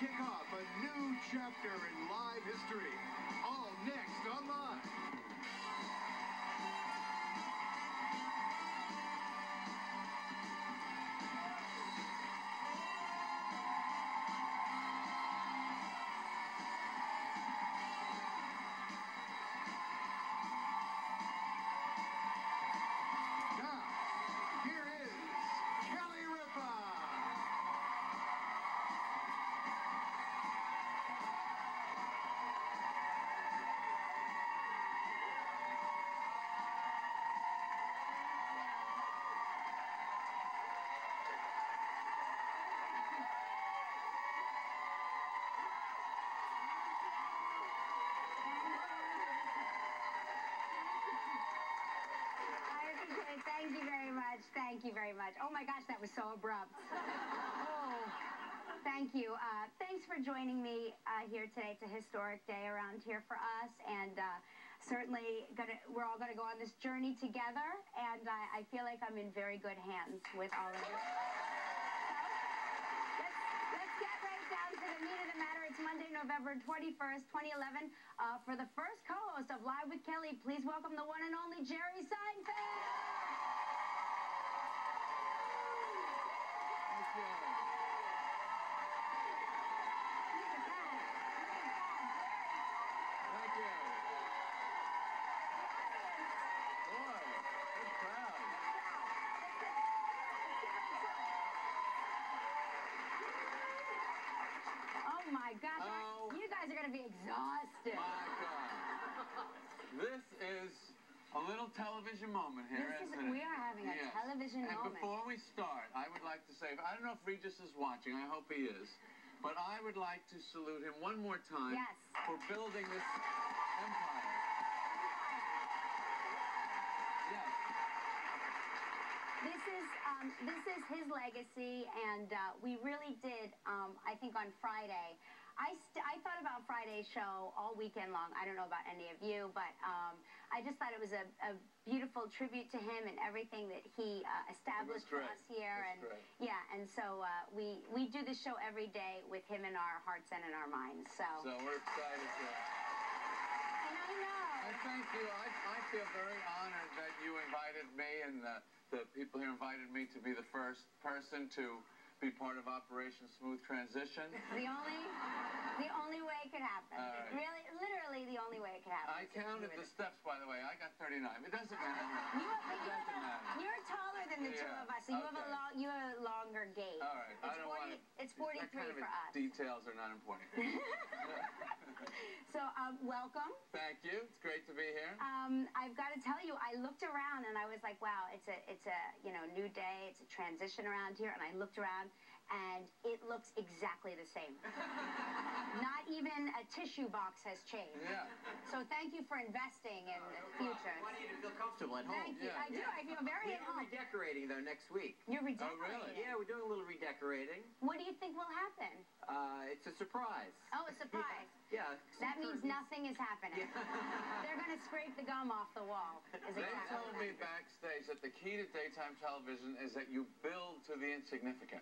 kick off a new chapter in live history. All next on Live. Thank you very much. Oh my gosh, that was so abrupt. Oh, thank you. Thanks for joining me here today. It's a historic day around here for us, and certainly we're all gonna go on this journey together. And I feel like I'm in very good hands with all of you. So, let's get right down to the meat of the matter. It's Monday, November 21st, 2011. For the first co-host of Live with Kelly, please welcome the one and only Jerry Seinfeld. You guys are going to be exhausted. My God. This is a little television moment here, isn't it? We are having a television moment. And before we start, I would like to say, I don't know if Regis is watching, I hope he is, but I would like to salute him one more time for building this empire. Yes. This is his legacy, and we really did, I think on Friday, I thought about Friday's show all weekend long. I don't know about any of you, but I just thought it was a beautiful tribute to him and everything that he established for us here. Yeah, and so we do this show every day with him in our hearts and in our minds. So we're excited to. And I know. And thank you. I feel very honored that you invited me, and the people here invited me to be the first person to be part of Operation Smooth Transition. The only way it could happen. Right. Really, literally the only way it could happen. I counted the steps, by the way. I got 39. It doesn't matter. You're taller than the two of us, so you have a longer gait. All right. It's 43 for us. Details are not important. So, welcome. Thank you. It's great to be here. I've got to tell you, I looked around and I was like, wow, it's a new day. It's a transition around here, and I looked around and it looks exactly the same. Not even a tissue box has changed. Yeah. So thank you for investing in the future. I want you to feel comfortable at home. Thank you. I do. I feel very at home. We're redecorating, though, next week. You're redecorating? Oh, really? Yeah, we're doing a little redecorating. What do you think will happen? It's a surprise. Oh, a surprise. Yeah. That means nothing is happening. They're going to scrape the gum off the wall. They told me backstage that the key to daytime television is that you build to the insignificant.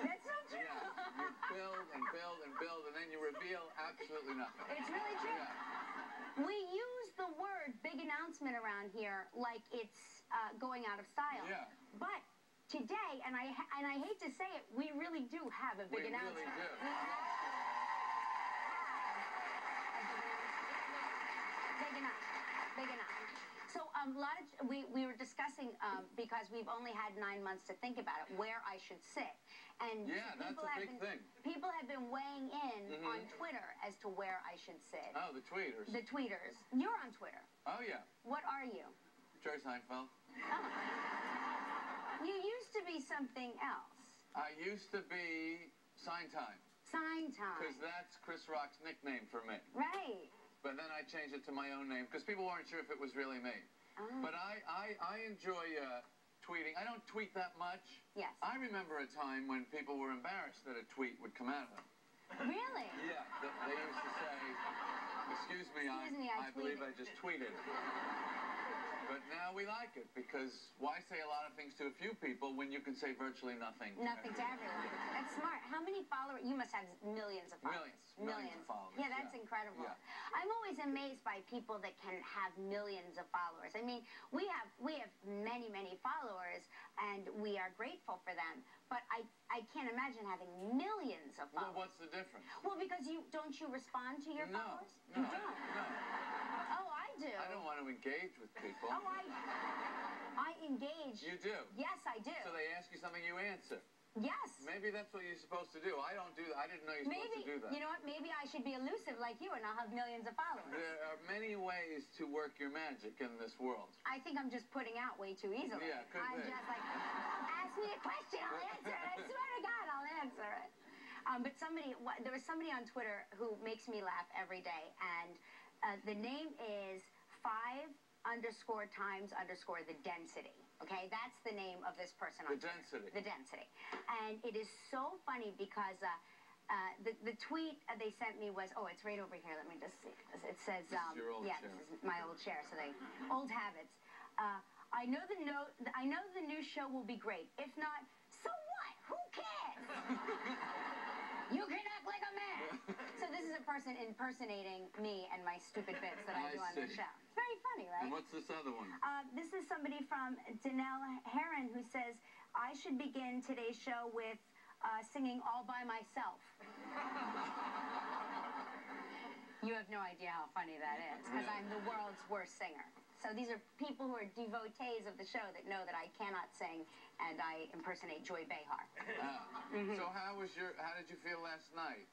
That's not true. Yeah. You build and build and build, and then you reveal absolutely nothing. It's really true. Yeah. We use the word big announcement around here like it's going out of style. Yeah. But today, and I hate to say it, we really do have a big announcement. We really do. Big enough. So we were discussing because we've only had 9 months to think about it, where I should sit, and that's a big thing. People have been weighing in on Twitter as to where I should sit. Oh, the tweeters. The tweeters. You're on Twitter. Oh yeah. What are you? Jerry Seinfeld. Oh. You used to be something else. I used to be Sign Time. Sign Time. Because that's Chris Rock's nickname for me. Right. But then I changed it to my own name because people weren't sure if it was really me. Oh. But I enjoy tweeting. I don't tweet that much. Yes. I remember a time when people were embarrassed that a tweet would come out of them. Really? Yeah. They used to say, excuse me, I believe I just tweeted. But now we like it because why say a lot of things to a few people when you can say virtually nothing? Nothing to everyone. That's smart. How many followers? You must have millions of followers. Millions of followers. Yeah, that's incredible. Yeah. I'm always amazed by people that can have millions of followers. I mean, we have many, many followers, and we are grateful for them. But I can't imagine having millions of Well, followers. what's the difference? Well, because you respond to your followers? No, You don't. no. Oh, I do. I don't want to engage with people. Oh, I engage. You do? Yes, I do. So they ask you something, you answer. Yes. Maybe that's what you're supposed to do. I don't do that. I didn't know you're supposed to do that. You know what? Maybe I should be elusive like you, and I'll have millions of followers. There are many ways to work your magic in this world. I think I'm just putting out way too easily. Yeah, could I'm be. just like, ask me a question, I'll answer it. I swear to God, I'll answer it. But there was somebody on Twitter who makes me laugh every day, and the name is 5_times_the density. Okay, that's the name of this person on The Twitter. density. The density. And it is so funny because the tweet they sent me was, oh, it's right over here. Let me just see. It says, This is your old yeah, chair. this is my old chair. So old habits. I know the new show will be great. If not, so what? Who cares? You can act like a man. So this is a person impersonating me and my stupid bits that I do on the see. show. It's very funny, right? And what's this other one? This is somebody from Danelle Heron who says, I should begin today's show with singing All By Myself. You have no idea how funny that is, because I'm the world's worst singer. So these are people who are devotees of the show that know that I cannot sing, and I impersonate Joy Behar. So how did you feel last night?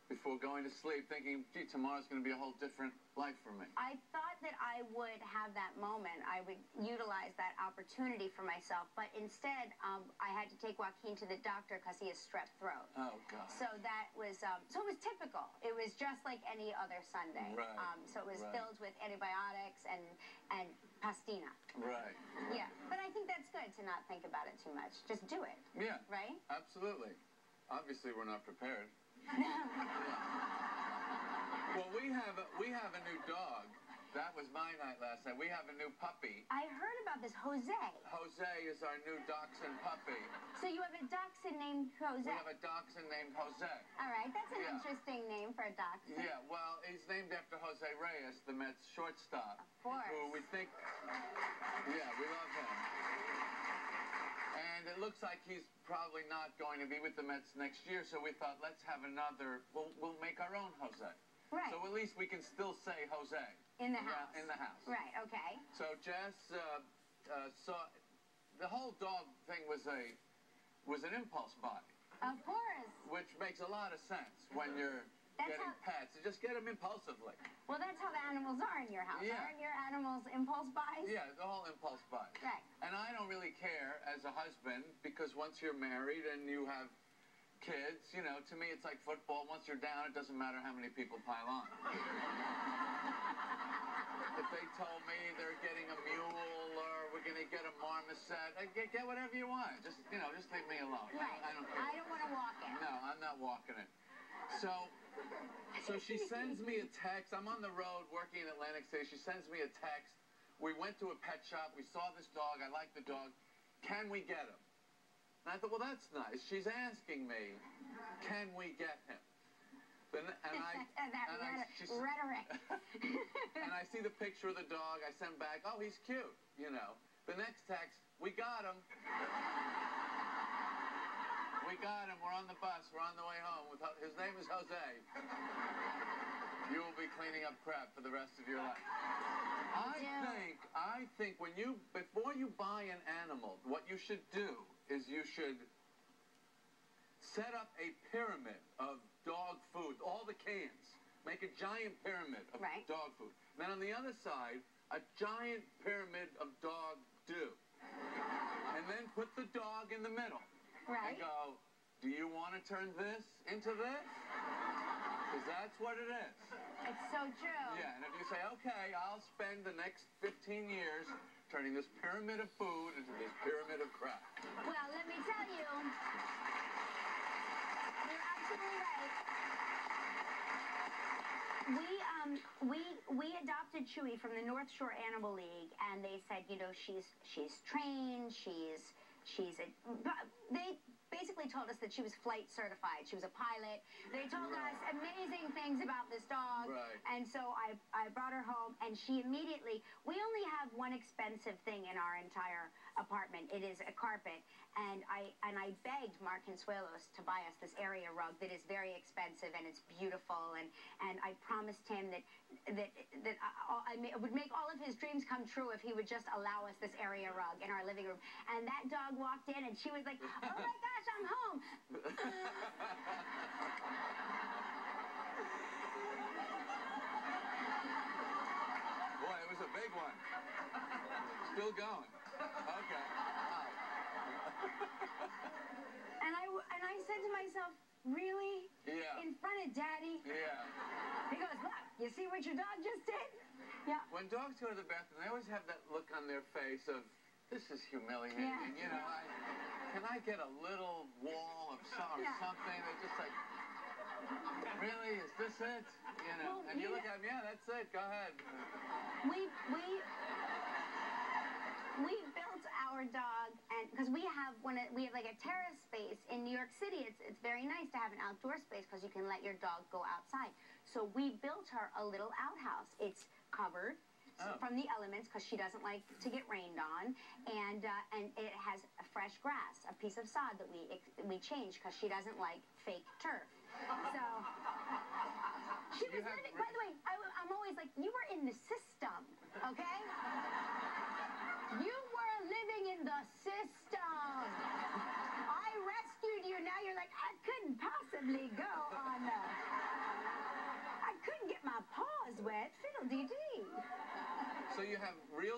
Before going to sleep, thinking, gee, tomorrow's going to be a whole different life for me. I thought that I would have that moment. I would utilize that opportunity for myself. But instead, I had to take Joaquin to the doctor because he has strep throat. Oh, God. So that was, so it was typical. It was just like any other Sunday. Right. So it was Right. filled with antibiotics and pastina. Right. Yeah. But I think that's good to not think about it too much. Just do it. Yeah. Right? Absolutely. Obviously, we're not prepared. Well, we have a new dog. That was my night last night. We have a new puppy. I heard about this, Jose. Jose is our new dachshund puppy. So you have a dachshund named Jose. We have a dachshund named Jose. All right, that's an Yeah. interesting name for a dachshund. Yeah, well, he's named after Jose Reyes, the Mets shortstop. Of course. Who we think, yeah, we love him. And it looks like he's probably not going to be with the Mets next year, so we thought, let's have another, we'll make our own Jose. Right. So at least we can still say Jose. In the house. In the house. Right, okay. So Jess saw, the whole dog thing was an impulse buy, Of course. which makes a lot of sense when you're That's getting how- pets. You just get them impulsively. Well, that's how the animals are in your house. Yeah. Aren't your animals impulse buys? Yeah, the whole impulse buy. Right. And I don't really care as a husband because once you're married and you have kids, you know, to me it's like football. Once you're down, it doesn't matter how many people pile on. If they told me they're getting a mule or we're going to get a marmoset, get whatever you want. Just, you know, just leave me alone. Right. I don't care. I don't want to walk it. No, I'm not walking it. So she sends me a text. I'm on the road working in Atlantic City. She sends me a text. We went to a pet shop. We saw this dog. I like the dog. Can we get him? And I thought, well, that's nice. She's asking me, can we get him? Rhetoric. And I see the picture of the dog. I send back, oh, he's cute, you know. The next text, we got him. We got him. We're on the bus. We're on the way home. His name is Jose. You will be cleaning up crap for the rest of your life. I think before you buy an animal, what you should do is you should set up a pyramid of dog food, all the cans. Make a giant pyramid of dog food. Then on the other side, a giant pyramid of dog do. And then put the dog in the middle. Right. And go, do you want to turn this into this? Because that's what it is. It's so true. Yeah, and if you say, okay, I'll spend the next 15 years turning this pyramid of food into this pyramid of crap. Well, let me tell you, you're absolutely right. we adopted Chewy from the North Shore Animal League, and they said, you know, she's trained, they basically told us that she was flight certified. She was a pilot. They told us amazing things about this dog. Right. And so I brought her home, and she immediately, we only have one expensive thing in our entire apartment. It is a carpet. And I begged Mark Consuelos to buy us this area rug that is very expensive and it's beautiful. And I promised him that I would make all of his dreams come true if he would just allow us this area rug in our living room. And that dog walked in and she was like, oh my gosh, I'm home. Boy, it was a big one. Still going. Okay. And I said to myself, really? Yeah. In front of Daddy? Yeah. He goes, look, you see what your dog just did? Yeah. When dogs go to the bathroom, they always have that look on their face of, this is humiliating. Yeah. You know, can I get a little wall of something? They're just like, really? Is this it? You know, Well, and you look at them, yeah, that's it. Go ahead. We built our dog, and because we have like a terrace space in New York City. It's very nice to have an outdoor space because you can let your dog go outside. So we built her a little outhouse. It's covered from the elements because she doesn't like to get rained on, and it has fresh grass, a piece of sod that we changed because she doesn't like fake turf. So she was living. By the way, I'm always like, you were in the system, okay? You were living in the system. I rescued you. Now you're like, I couldn't possibly go on I couldn't get my paws wet. Fiddle-dee-dee. So you have real